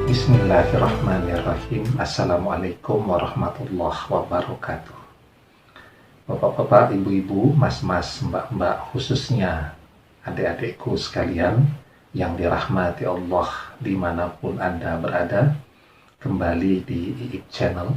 Bismillahirrahmanirrahim. Assalamualaikum warahmatullahi wabarakatuh. Bapak-bapak, ibu-ibu, mas-mas, mbak-mbak, khususnya adik-adikku sekalian yang dirahmati Allah dimanapun Anda berada, kembali di IIP Channel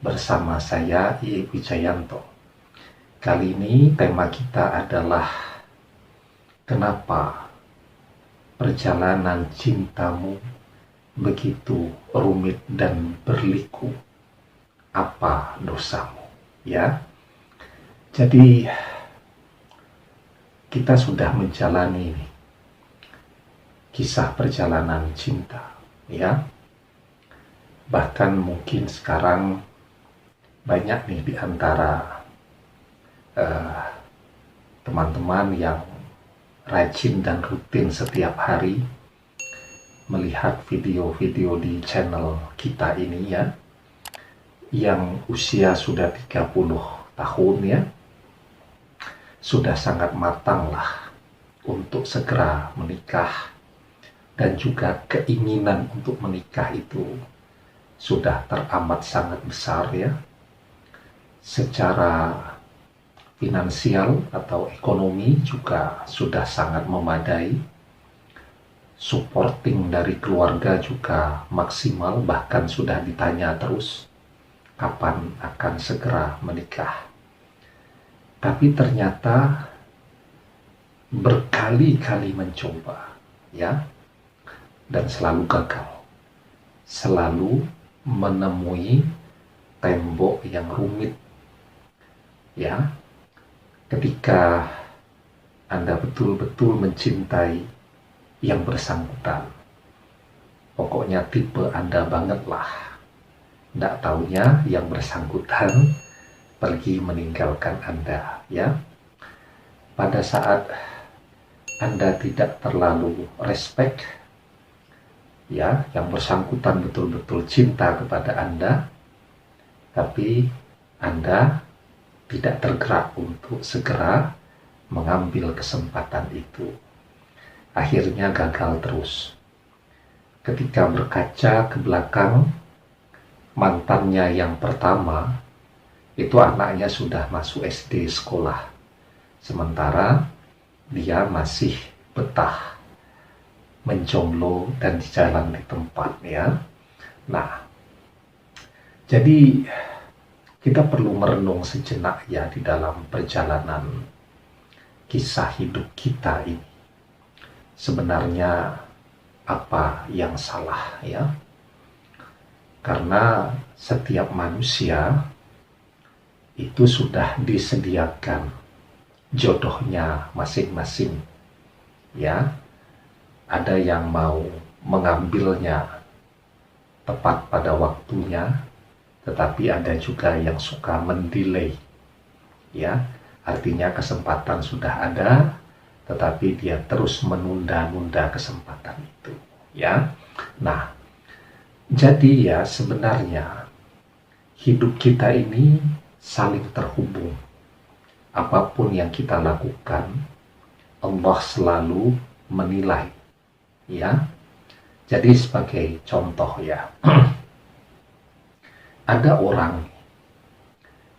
bersama saya IIP Wijayanto. Kali ini tema kita adalah kenapa perjalanan cintamu begitu rumit dan berliku, apa dosamu, ya. Jadi kita sudah menjalani kisah perjalanan cinta, ya. Bahkan mungkin sekarang banyak nih di antara teman-teman yang rajin dan rutin setiap hari melihat video-video di channel kita ini, ya, yang usia sudah 30 tahun, ya, sudah sangat matang lah untuk segera menikah, dan juga keinginan untuk menikah itu sudah teramat sangat besar, ya, secara finansial atau ekonomi juga sudah sangat memadai. Supporting dari keluarga juga maksimal, bahkan sudah ditanya terus kapan akan segera menikah. Tapi ternyata berkali-kali mencoba, ya, dan selalu gagal. Selalu menemui tembok yang rumit, ya. Ketika Anda betul-betul mencintai yang bersangkutan, pokoknya tipe Anda banget lah, nggak taunya yang bersangkutan pergi meninggalkan Anda, ya. Pada saat Anda tidak terlalu respect, ya, yang bersangkutan betul-betul cinta kepada Anda, tapi Anda tidak tergerak untuk segera mengambil kesempatan itu. Akhirnya gagal terus. Ketika berkaca ke belakang, mantannya yang pertama itu anaknya sudah masuk SD sekolah, sementara dia masih betah menjomblo dan di jalan di tempat, ya. Nah, jadi kita perlu merenung sejenak, ya, di dalam perjalanan kisah hidup kita ini. Sebenarnya apa yang salah, ya? Karena setiap manusia itu sudah disediakan jodohnya masing-masing, ya. Ada yang mau mengambilnya tepat pada waktunya, tetapi ada juga yang suka mendelay, ya. Artinya kesempatan sudah ada, tetapi dia terus menunda-nunda kesempatan itu, ya. Nah, jadi ya sebenarnya hidup kita ini saling terhubung. Apapun yang kita lakukan, Allah selalu menilai, ya. Jadi sebagai contoh, ya, ada orang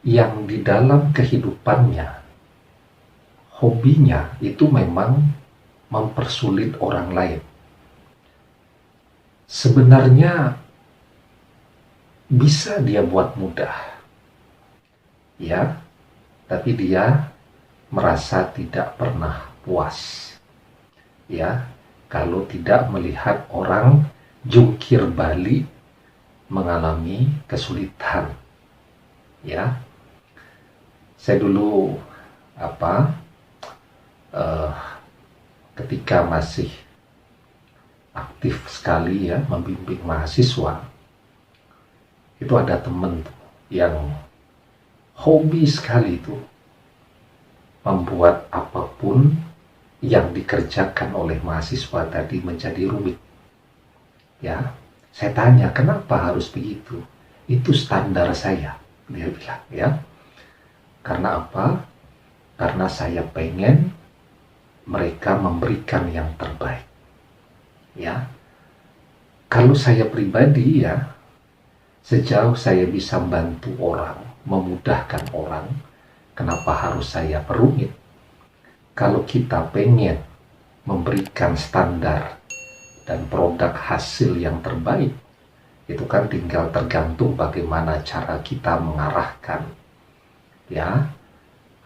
yang di dalam kehidupannya hobinya itu memang mempersulit orang lain. Sebenarnya bisa dia buat mudah, ya, tapi dia merasa tidak pernah puas, ya, kalau tidak melihat orang jungkir balik mengalami kesulitan, ya. Saya dulu ketika masih aktif sekali, ya, membimbing mahasiswa, itu ada temen yang hobi sekali itu membuat apapun yang dikerjakan oleh mahasiswa tadi menjadi rumit, ya. Saya tanya, kenapa harus begitu? Itu standar saya, dia bilang, ya. Karena apa? Karena saya pengen mereka memberikan yang terbaik, ya. Kalau saya pribadi ya, sejauh saya bisa membantu orang, memudahkan orang, kenapa harus saya perumit? Kalau kita pengen memberikan standar dan produk hasil yang terbaik, itu kan tinggal tergantung bagaimana cara kita mengarahkan ya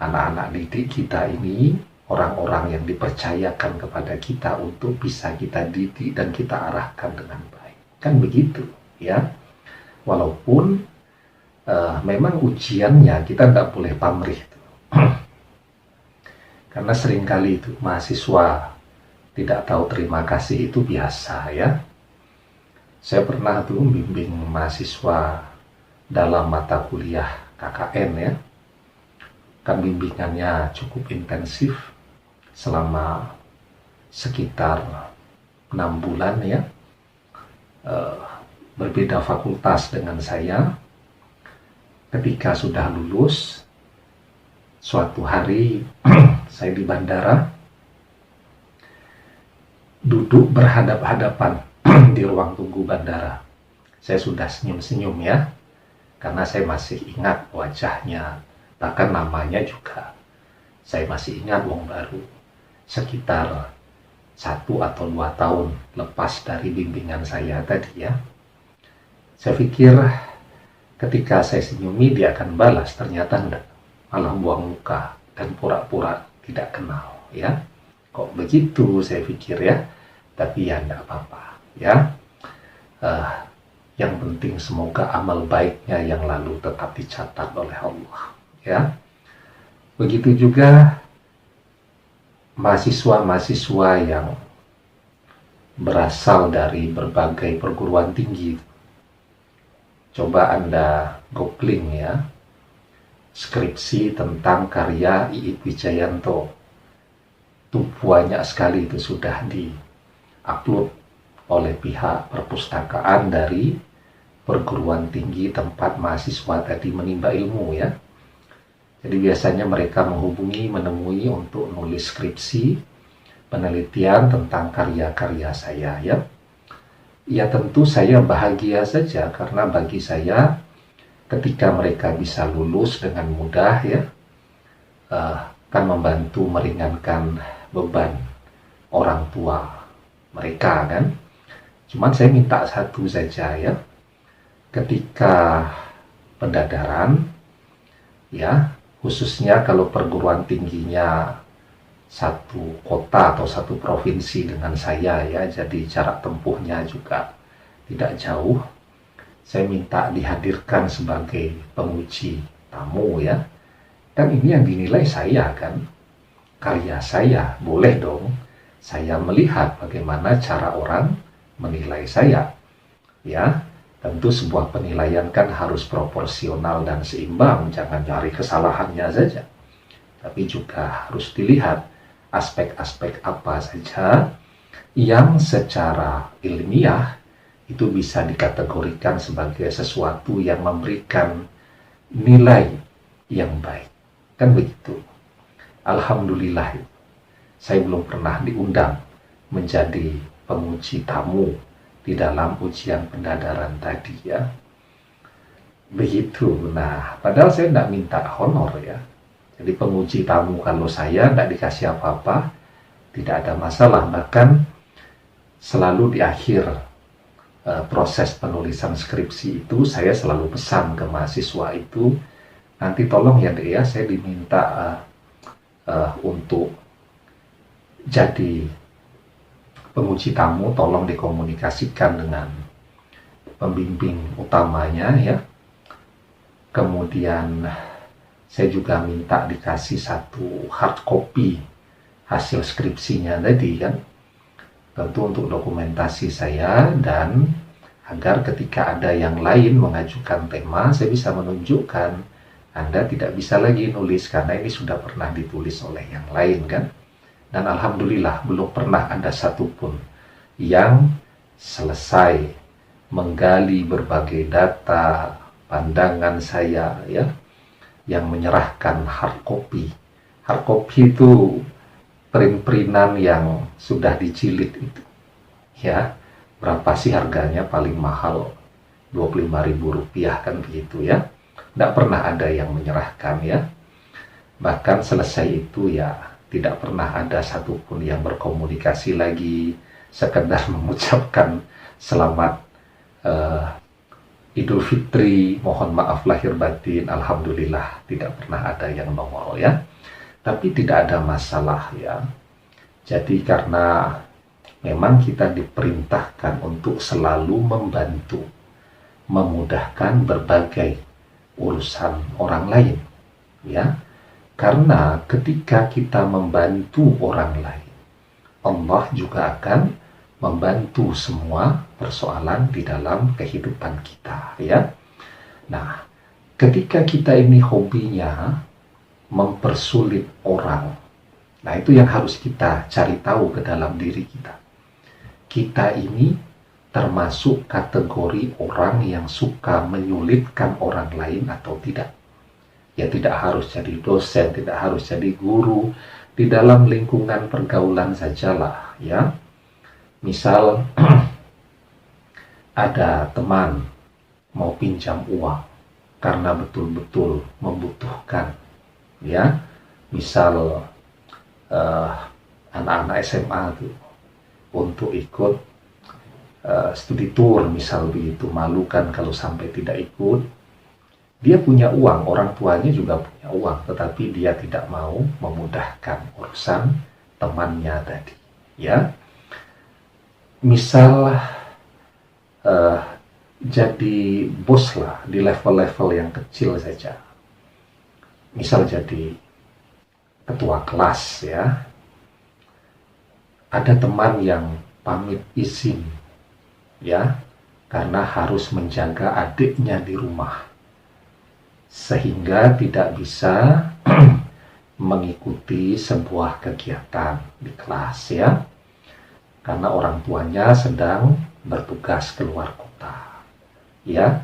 anak-anak didik kita ini, orang-orang yang dipercayakan kepada kita untuk bisa kita didik dan kita arahkan dengan baik. Kan begitu ya. Walaupun memang ujiannya kita tidak boleh pamrih. Karena seringkali itu mahasiswa tidak tahu terima kasih itu biasa ya. Saya pernah tuh membimbing mahasiswa dalam mata kuliah KKN ya. Kan bimbingannya cukup intensif selama sekitar 6 bulan ya. Berbeda fakultas dengan saya. Ketika sudah lulus, suatu hari saya di bandara, duduk berhadap-hadapan di ruang tunggu bandara. Saya sudah senyum-senyum ya, karena saya masih ingat wajahnya, bahkan namanya juga. Saya masih ingat wong baru, sekitar 1 atau 2 tahun lepas dari bimbingan saya tadi ya. Saya pikir ketika saya senyumi dia akan balas, ternyata enggak, malah buang muka dan pura-pura tidak kenal ya. Kok begitu saya pikir ya, tapi ya enggak apa-apa ya. Yang penting semoga amal baiknya yang lalu tetap dicatat oleh Allah ya. Begitu juga mahasiswa-mahasiswa yang berasal dari berbagai perguruan tinggi. Coba Anda googling ya, skripsi tentang karya Iit Wijayanto. Itu banyak sekali itu sudah di-upload oleh pihak perpustakaan dari perguruan tinggi tempat mahasiswa tadi menimba ilmu ya. Jadi biasanya mereka menemui untuk nulis skripsi, penelitian tentang karya-karya saya ya. Ya tentu saya bahagia saja, karena bagi saya ketika mereka bisa lulus dengan mudah ya, kan membantu meringankan beban orang tua mereka kan. Cuman saya minta satu saja ya, ketika pendadaran ya, khususnya kalau perguruan tingginya satu kota atau satu provinsi dengan saya ya, jadi jarak tempuhnya juga tidak jauh, saya minta dihadirkan sebagai penguji tamu ya. Dan ini yang dinilai saya kan, karya saya, boleh dong saya melihat bagaimana cara orang menilai saya ya. Tentu sebuah penilaian kan harus proporsional dan seimbang, jangan cari kesalahannya saja, tapi juga harus dilihat aspek-aspek apa saja yang secara ilmiah itu bisa dikategorikan sebagai sesuatu yang memberikan nilai yang baik. Kan begitu. Alhamdulillah, saya belum pernah diundang menjadi penguji tamu di dalam ujian pendadaran tadi ya. Begitu. Nah, padahal saya tidak minta honor ya. Jadi penguji tamu kalau saya tidak dikasih apa-apa, tidak ada masalah. Bahkan selalu di akhir proses penulisan skripsi itu, saya selalu pesan ke mahasiswa itu, nanti tolong ya Dek ya, saya diminta untuk jadi penguji tamu, tolong dikomunikasikan dengan pembimbing utamanya ya. Kemudian saya juga minta dikasih satu hard copy hasil skripsinya tadi kan, tentu untuk dokumentasi saya, dan agar ketika ada yang lain mengajukan tema, saya bisa menunjukkan Anda tidak bisa lagi nulis karena ini sudah pernah ditulis oleh yang lain kan. Dan alhamdulillah belum pernah ada satupun yang selesai menggali berbagai data, pandangan saya ya, yang menyerahkan hard copy. Hard copy itu print-printan yang sudah dijilid itu ya, Berapa sih harganya paling mahal? Rp25.000 kan begitu ya. Tidak pernah ada yang menyerahkan ya. Bahkan selesai itu ya tidak pernah ada satupun yang berkomunikasi lagi, sekedar mengucapkan selamat Idul Fitri, mohon maaf lahir batin, alhamdulillah, tidak pernah ada yang nongol ya. Tapi tidak ada masalah ya. Jadi karena memang kita diperintahkan untuk selalu membantu, memudahkan berbagai urusan orang lain ya. Karena ketika kita membantu orang lain, Allah juga akan membantu semua persoalan di dalam kehidupan kita ya. Nah, ketika kita ini hobinya mempersulit orang, nah itu yang harus kita cari tahu ke dalam diri kita. Kita ini termasuk kategori orang yang suka menyulitkan orang lain atau tidak. Ya tidak harus jadi dosen, tidak harus jadi guru, di dalam lingkungan pergaulan sajalah ya. Misal ada teman mau pinjam uang karena betul-betul membutuhkan ya. Misal anak-anak SMA tuh untuk ikut studi tour misal begitu, malu kan kalau sampai tidak ikut. Dia punya uang, orang tuanya juga punya uang, tetapi dia tidak mau memudahkan urusan temannya tadi ya. Misal jadi bos lah di level-level yang kecil saja, misal jadi ketua kelas ya. Ada teman yang pamit izin ya, karena harus menjaga adiknya di rumah, sehingga tidak bisa mengikuti sebuah kegiatan di kelas ya, karena orang tuanya sedang bertugas keluar kota ya.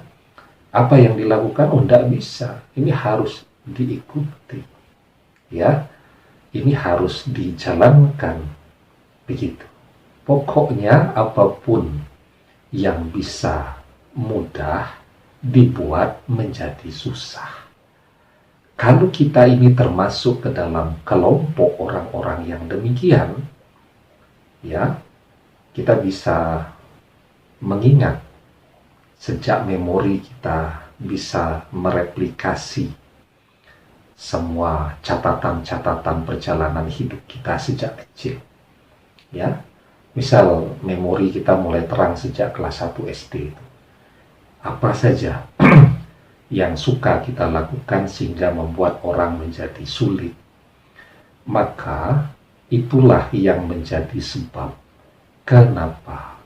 Apa yang dilakukan? Oh, tidak bisa, ini harus diikuti ya, ini harus dijalankan begitu. Pokoknya apapun yang bisa mudah dibuat menjadi susah. Kalau kita ini termasuk ke dalam kelompok orang-orang yang demikian, ya, kita bisa mengingat sejak memori kita bisa mereplikasi semua catatan-catatan perjalanan hidup kita sejak kecil. Ya, misal memori kita mulai terang sejak kelas 1 SD itu. Apa saja yang suka kita lakukan sehingga membuat orang menjadi sulit, maka itulah yang menjadi sebab kenapa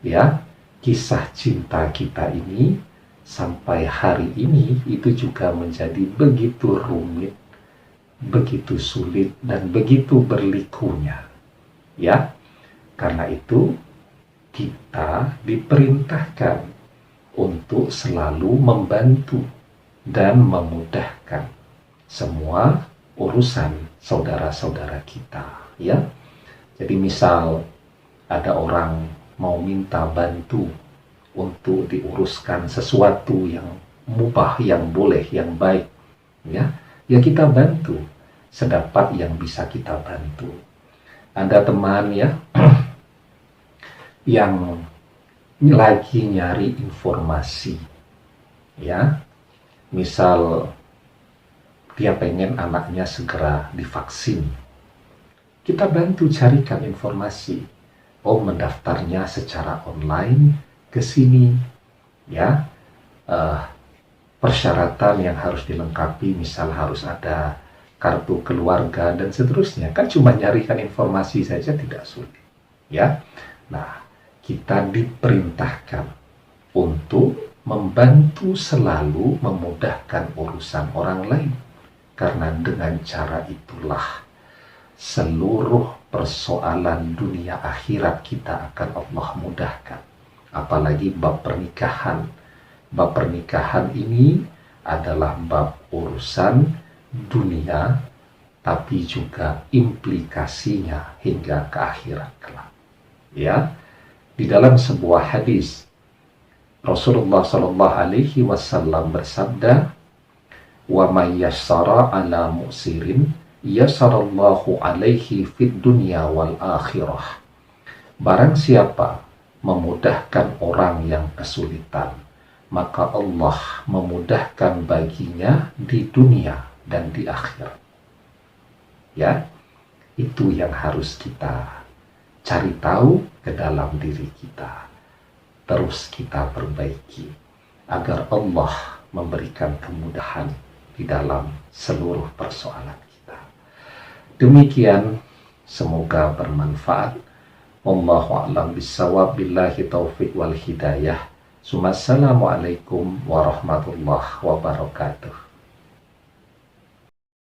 ya kisah cinta kita ini sampai hari ini itu juga menjadi begitu rumit, begitu sulit, dan begitu berlikunya ya. Karena itu kita diperintahkan untuk selalu membantu dan memudahkan semua urusan saudara-saudara kita ya. Jadi misal ada orang mau minta bantu untuk diuruskan sesuatu yang mubah, yang boleh, yang baik ya, ya kita bantu sedapat yang bisa kita bantu. Ada teman ya yang lagi nyari informasi ya, misal dia pengen anaknya segera divaksin, kita bantu carikan informasi. Oh, mendaftarnya secara online ke sini ya, persyaratan yang harus dilengkapi, misal harus ada kartu keluarga dan seterusnya. Kan cuma nyarikan informasi saja, tidak sulit ya. Nah, kita diperintahkan untuk membantu selalu memudahkan urusan orang lain, karena dengan cara itulah seluruh persoalan dunia akhirat kita akan Allah mudahkan. Apalagi bab pernikahan. Bab pernikahan ini adalah bab urusan dunia, tapi juga implikasinya hingga ke akhirat kelak ya. Di dalam sebuah hadis, Rasulullah Shallallahu Alaihi Wasallam bersabda, "Wa may yassara ala musirin, yassarallahu alaihi fid dunya wal akhirah." Barang siapa memudahkan orang yang kesulitan, maka Allah memudahkan baginya di dunia dan di akhirat. Ya, itu yang harus kita cari tahu ke dalam diri kita. Terus kita perbaiki agar Allah memberikan kemudahan di dalam seluruh persoalan kita. Demikian, semoga bermanfaat. Wallahu a'lam bishawab, billahi taufiq wal hidayah. Assalamualaikum warahmatullahi wabarakatuh.